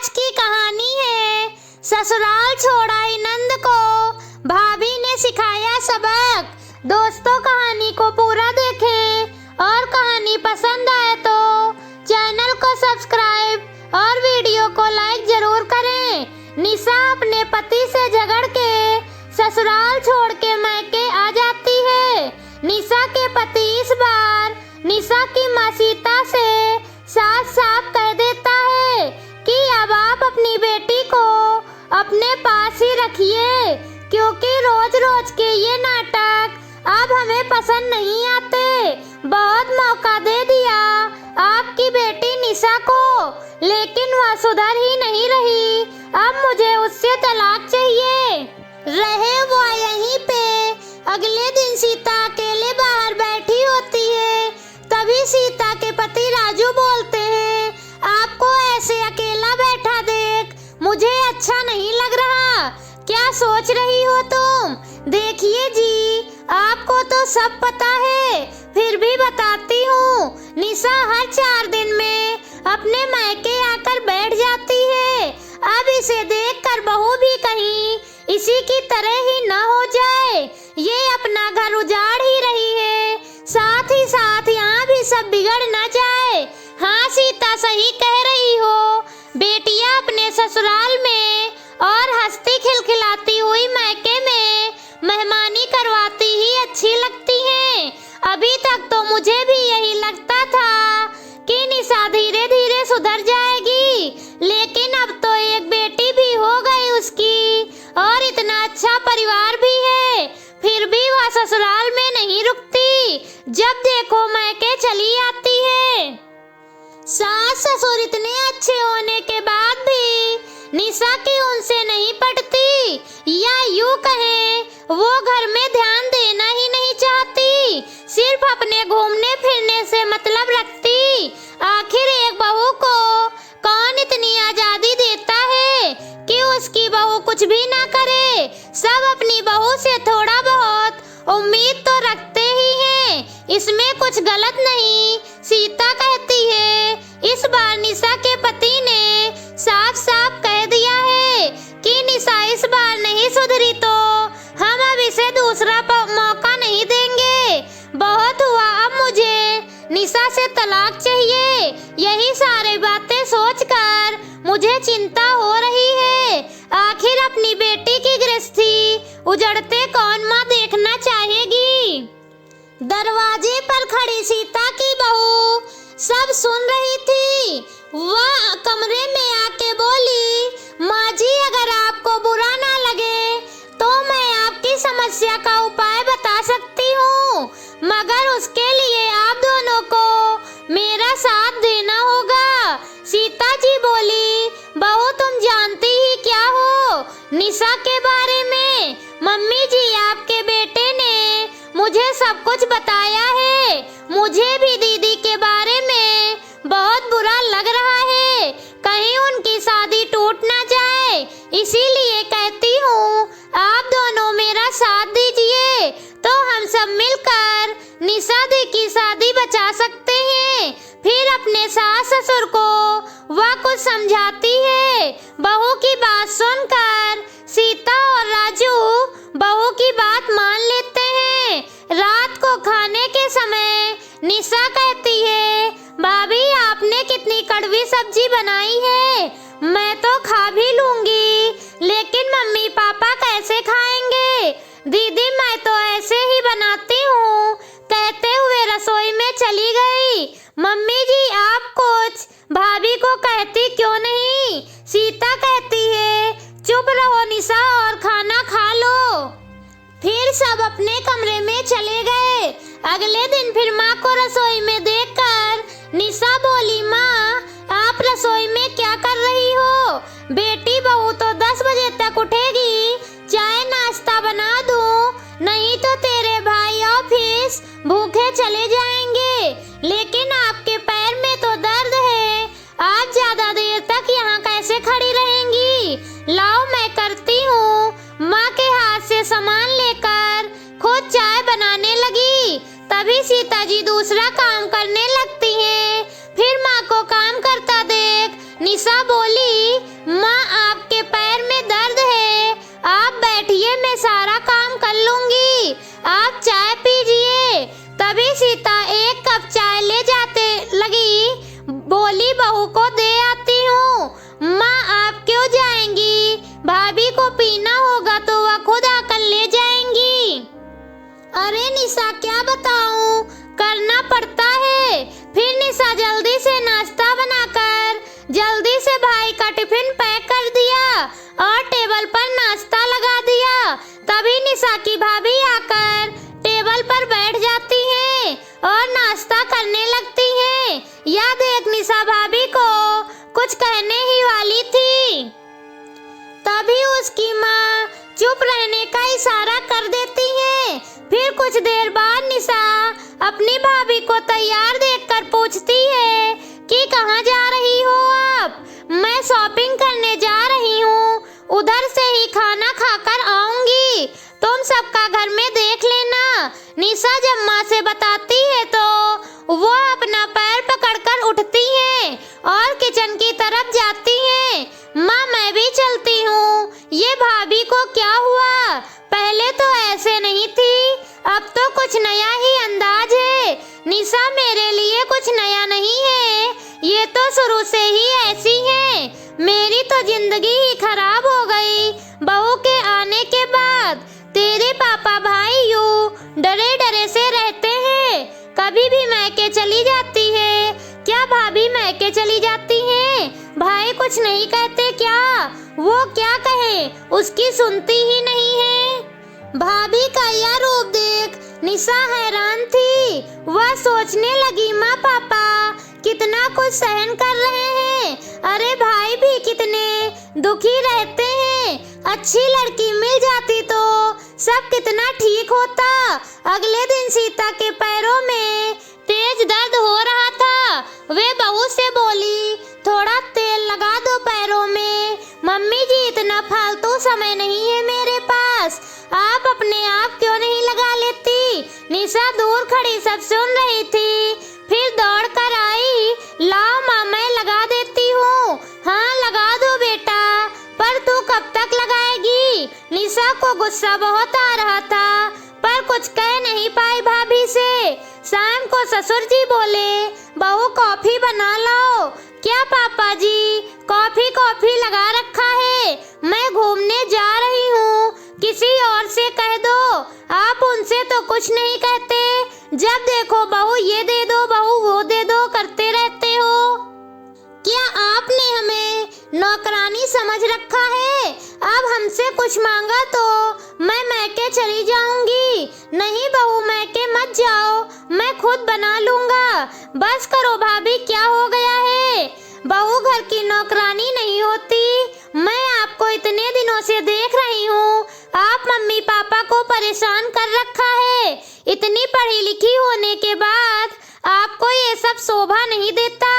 आज की कहानी है ससुराल छोड़ा ही नंद को भाभी ने सिखाया सबक। दोस्तों, कहानी को पूरा देखें और कहानी पसंद आए तो चैनल को सब्सक्राइब और वीडियो को लाइक जरूर करें। निशा अपने पति से झगड़ के ससुराल छोड़ के मायके आ जाती है। निशा के पति इस बार निशा की माँ सीता से साफ साफ कह देता है कि अब आप अपनी बेटी को अपने पास ही रखिए, क्योंकि रोज रोज के ये नाटक अब हमें पसंद नहीं आते। बहुत मौका दे दिया आपकी बेटी निशा को, लेकिन वह सुधर ही नहीं रही। अब मुझे उससे तलाक चाहिए। रहे वो यहीं पे। अगले दिन सीता अकेले बाहर बैठी होती है। तभी सीता के पति राजू बोलते हैं, आपको ऐसे अकेला बैठा देख मुझे अच्छा नहीं लग रहा। क्या सोच रही हो तुम? देखिए जी, आपको तो सब पता है, फिर भी बताती हूँ। निशा हर 4 दिन में अपने मायके आकर बैठ जाती है। अब इसे देखकर बहू भी कहीं इसी की तरह ही न हो जाए। ये अपना घर उजाड़ ही रही है, साथ ही साथ यहाँ भी सब बिगड़ न जाए। हाँ, सीता सही कह रही हो। बेटियां अपने ससुराल में और हंसती खिलखिलाती हुई मायके में मेहमानी करवाती ही अच्छी लगती हैं। अभी तक तो मुझे भी यही लगता था कि निशा धीरे धीरे सुधर जाएगी, लेकिन अब तो एक बेटी भी हो गई उसकी और इतना अच्छा परिवार भी है, फिर भी वह ससुराल में नहीं रुकती। जब देखो मायके चली आती है। सास ससुर इतने अच्छे होने के बाद भी निशा की उनसे नहीं पटती, या यूं कहें वो घर में ध्यान देना ही नहीं चाहती, सिर्फ अपने घूमने फिरने से मतलब रखती। आखिर एक बहू को कौन इतनी आजादी देता है कि उसकी बहू कुछ भी ना करे। सब अपनी बहू से थोड़ा बहुत उम्मीद तो रखते ही हैं, इसमें कुछ गलत नहीं। सीता कहती है, इस बार निशा के पति ने साफ साफ कह दिया है कि निशा इस बार नहीं सुधरी तो हम अब इसे दूसरा मौका नहीं देंगे। बहुत हुआ, अब मुझे निशा से तलाक चाहिए। यही सारी बातें सोचकर मुझे चिंता हो रही है। आखिर अपनी बेटी की गृहस्थी उजड़ते कौन माँ देखना चाहेगी। दरवाजे पर खड़ी सीता की बहू सब सुन रही थी। वह कमरे में आके बोली, माँ जी, अगर आपको बुरा ना लगे तो मैं आपकी समस्या का उपाय बता सकती हूँ, मगर उसके लिए आप दोनों को मेरा साथ देना होगा। सीता जी बोली, बहू तुम जानती ही क्या हो निशा के बारे में। मम्मी जी, आपके बेटे ने मुझे सब कुछ बताया है। मुझे भी दीदी के बारे में बहुत बुरा लग रहा है, कहीं उनकी शादी टूट ना जाए, इसीलिए कहती हूँ आप दोनों मेरा साथ दीजिए तो हम सब मिलकर निशा दी की शादी बचा सकते हैं। फिर अपने सास ससुर को वह कुछ समझाती है। बहू की बात सुनकर सीता और राजू बहू की बात मान लेते हैं। रात को खाने के समय निशा कहती है, भाभी आपने कितनी कड़वी सब्जी बनाई है, मैं तो खा भी लूंगी, लेकिन मम्मी पापा कैसे खाएंगे। दीदी, मैं तो ऐसे ही बनाती हूँ, कहते हुए रसोई में चली गई। मम्मी जी, आप कुछ भाभी को कहती क्यों नहीं? सीता कहती है, चुप रहो निशा और खाना खा लो। फिर सब अपने कमरे में चले गए। अगले दिन फिर माँ को रसोई में देखकर निशा बोली, माँ आप रसोई में क्या कर रही हो? बेटी बहू तो 10 बजे तक उठेगी, चाय नाश्ता बना दूँ, नहीं तो तेरे भाई ऑफिस भूखे चले जाएंगे। लेकिन आपके पैर में तो दर्द है, आप ज्यादा देर तक यहाँ कैसे खड़ी रहेंगी? लाओ मैं करती हूँ। माँ के हाथ से सामान लेकर खुद चाय बनाने लगी। तभी सीता जी दूसरा काम करने लगती हैं। फिर माँ को काम करता देख निशा बोली, माँ आपके पैर में दर्द है, आप बैठिए, मैं सारा काम कर लूंगी, आप चाय पीजिए। तभी सीता एक कप चाय ले जाते लगी, बोली, बहू को दे आती हूँ। माँ आप क्यों जाएंगी, भाभी को पीना होगा तो वह खुद आकर ले जाएंगी। अरे निशा क्या बताऊं, करना पड़ता है। फिर निशा जल्दी से नाश्ता बनाकर जल्दी से भाई का टिफिन पैक कर दिया और टेबल पर नाश्ता लगा दिया। तभी निशा की भाभी आकर टेबल पर बैठ जाती है और नाश्ता करने लगती है। यह देख निशा भाभी को कुछ कहने ही वाली थी, तभी उसकी माँ चुप रहने का इशारा कर देती है। फिर कुछ देर बाद निशा अपनी भाभी को तैयार देखकर पूछती है कि कहाँ जा रही हो आप? मैं शॉपिंग करने जा रही हूँ, उधर से ही खाना खाकर आऊंगी, तुम सबका घर में देख लेना। निशा जब माँ से बताती है तो वो अपना पैर पकड़कर उठती है और किचन की तरफ जाती है। माँ मैं भी चलती हूँ, ये भाभी को क्या हुआ? पहले तो ऐसे नहीं थी, अब तो कुछ नया ही अंदाज है। निशा मेरे लिए कुछ नया नहीं है, ये तो शुरू से ही ऐसी है। मेरी तो जिंदगी ही खराब हो गई बहू के आने के बाद। तेरे पापा भाई यूं डरे डरे से रहते हैं, कभी भी मैके चली जाती है। क्या भाभी मैके चली जाती है? भाई कुछ नहीं कहते क्या? वो क्या कहे, उसकी सुनती ही नहीं है। भाभी का यह रूप देख निशा हैरान थी। वह सोचने लगी, माँ पापा कितना कुछ सहन कर रहे हैं, अरे भाई भी कितने दुखी रहते हैं। अच्छी लड़की मिल जाती तो सब कितना ठीक होता। अगले दिन सीता के पैरों में तेज दर्द हो रहा था। वे बहू से बोली, थोड़ा तेल लगा दो पैरों में। मम्मी जी इतना फालतू समय नहीं है मेरे पास, आप अपने आप क्यों नहीं लगा लेती? निशा दूर खड़ी सब सुन रही थी, फिर दौड़ कर आई, लाओ माँ मैं लगा देती हूँ। हाँ लगा दो बेटा, पर तू कब तक लगाएगी? निशा को गुस्सा बहुत आ रहा था पर कुछ कह नहीं पाई भाभी से। शाम को ससुर जी बोले, बहू कॉफी बना लाओ। क्या पापा जी, कॉफी लगा रखा है, मैं घूमने जा रही हूँ, किसी और से कह दो। आप उनसे तो कुछ नहीं कहते, जब देखो बहू ये दे दो बहू वो दे दो करते रहते हो। क्या आपने हमें नौकरानी समझ रखा है? अब हमसे कुछ मांगा तो मैं मैके चली जाऊंगी। नहीं बहू मैके मत जाओ, मैं खुद बना लूंगा। बस करो भाभी, क्या हो गया है? बहू घर की नौकरानी नहीं होती। मैं आपको इतने दिनों से देख रही हूँ, आप मम्मी पापा को परेशान कर रखा है। इतनी पढ़ी लिखी होने के बाद आपको ये सब शोभा नहीं देता।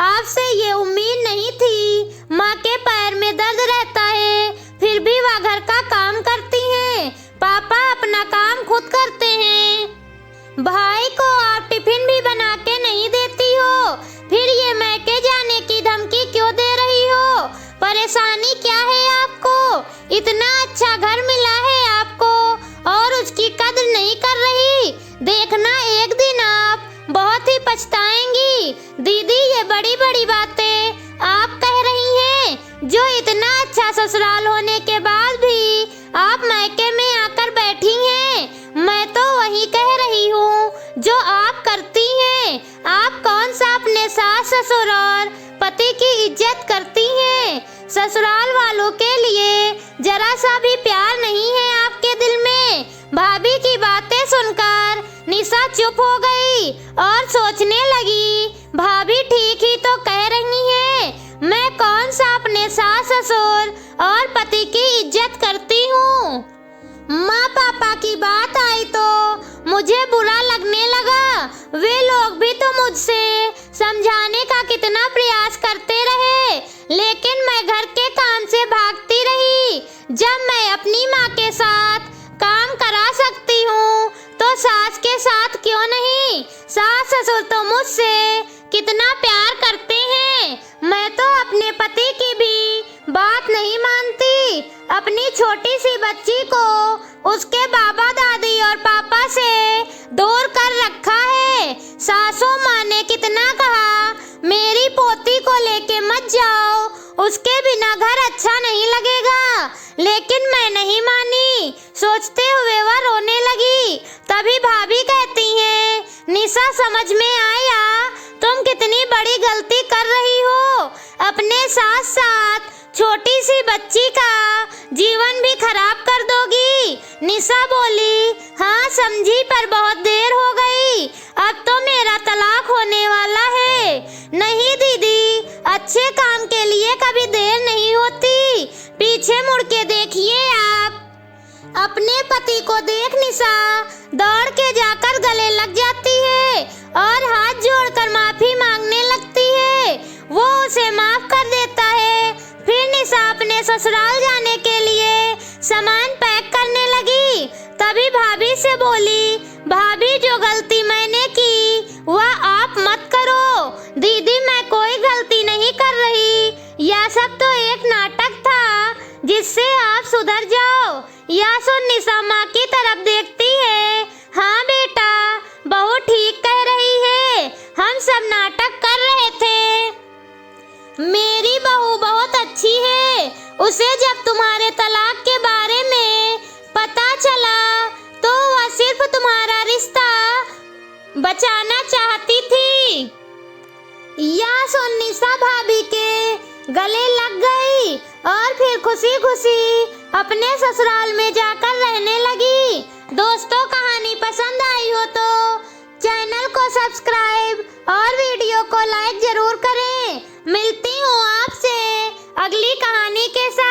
आपसे ये उम्मीद नहीं थी। माँ के पैर में दर्द रहता है, फिर भी वह घर का काम करती हैं। पापा अपना काम खुद करते हैं। भाई को आप टिफिन भी बना के नहीं देती हो, फिर ये मैके जाने की धमकी क्यों दे रही हो? परेशानी क्या है आपको? इतना अच्छा घर मिला है आपको और उसकी कदर नहीं कर रही। देखना एक दिन आप बहुत ही पछताएंगी। दीदी ये बड़ी बड़ी बातें आप कह रही हैं, जो इतना अच्छा ससुराल होने के बाद भी आप मैके में आकर बैठी हैं। मैं तो वही कह रही हूँ जो आप करती हैं। आप कौन सा अपने सास ससुर और पति की इज्जत करती हैं? ससुराल वालों के लिए जरा सा भी प्यार नहीं है आपके दिल में। भाभी की बातें सुनकर निशा चुप हो गई और सोचने लगी, भाभी ठीक ही तो कह रही है। मैं कौन सा अपने सास ससुर और पति की इज्जत करती हूँ? माँ पापा की बात आई तो मुझे बुरा लगने लगा। वे लोग भी तो मुझसे समझाने का कितना प्रयास करते रहे, लेकिन मैं घर के काम से भागती रही। जब मैं अपनी माँ के साथ काम करा सकती हूँ तो सास के साथ क्यों नहीं? सास ससुर तो मुझसे कितना प्यार करते हैं। मैं तो अपने पति की भी बात नहीं मानती। अपनी छोटी सी बच्ची को उसके बाबा दादी और पापा से दूर कर रखा है। सासू माँ ने कितना कहा, मेरी पोती को लेके मत जाओ, उसके बिना घर अच्छा नहीं लगेगा, लेकिन मैं नहीं मानी। सोचते हुए वह रोने लगी। तभी भाभी कहती हैं, निशा समझ में आया तुम कितनी बड़ी गलती कर रही हो। अपने साथ साथ छोटी सी बच्ची का जीवन भी खराब कर दोगी। निशा बोली, हाँ समझी, पर बहुत देर हो गई। अब तो मेरा तलाक होने वाला है। नहीं दीदी, अच्छे काम के लिए कभी देर नहीं होती। पीछे मुड़ के देखिए आप। अपने पति को देख निशा दौड़ के जाकर गले लग जाती है और हाथ जोड़कर माफी मांगने लगती है। वो उसे माफ कर देता है। फिर निशा अपने ससुराल जाने के लिए सामान पैक करने लगी। तभी भाभी से बोली, भाभी जो गलती मैंने की वह आप मत करो। दीदी मैं कोई गलती नहीं कर रही, यह सब तो एक नाटक था जिससे आप सुधर जाओ। यह सुन निशा माँ की तरफ देखती है। हाँ बेटा, बहू ठीक कह रही है, हम सब नाटक कर रहे थे। मेरी बहू बहुत अच्छी है। उसे जब तुम्हारे तलाक के बारे में पता चला तो वह सिर्फ तुम्हारा रिश्ता बचाना चाहती थी। यह सुन निशा भाभी के गले लग गई और फिर खुशी खुशी अपने ससुराल में जाकर रहने लगी। दोस्तों, कहानी पसंद आई हो तो चैनल को सब्सक्राइब और वीडियो को लाइक जरूर करें। मिलती हूँ आपसे अगली कहानी के साथ।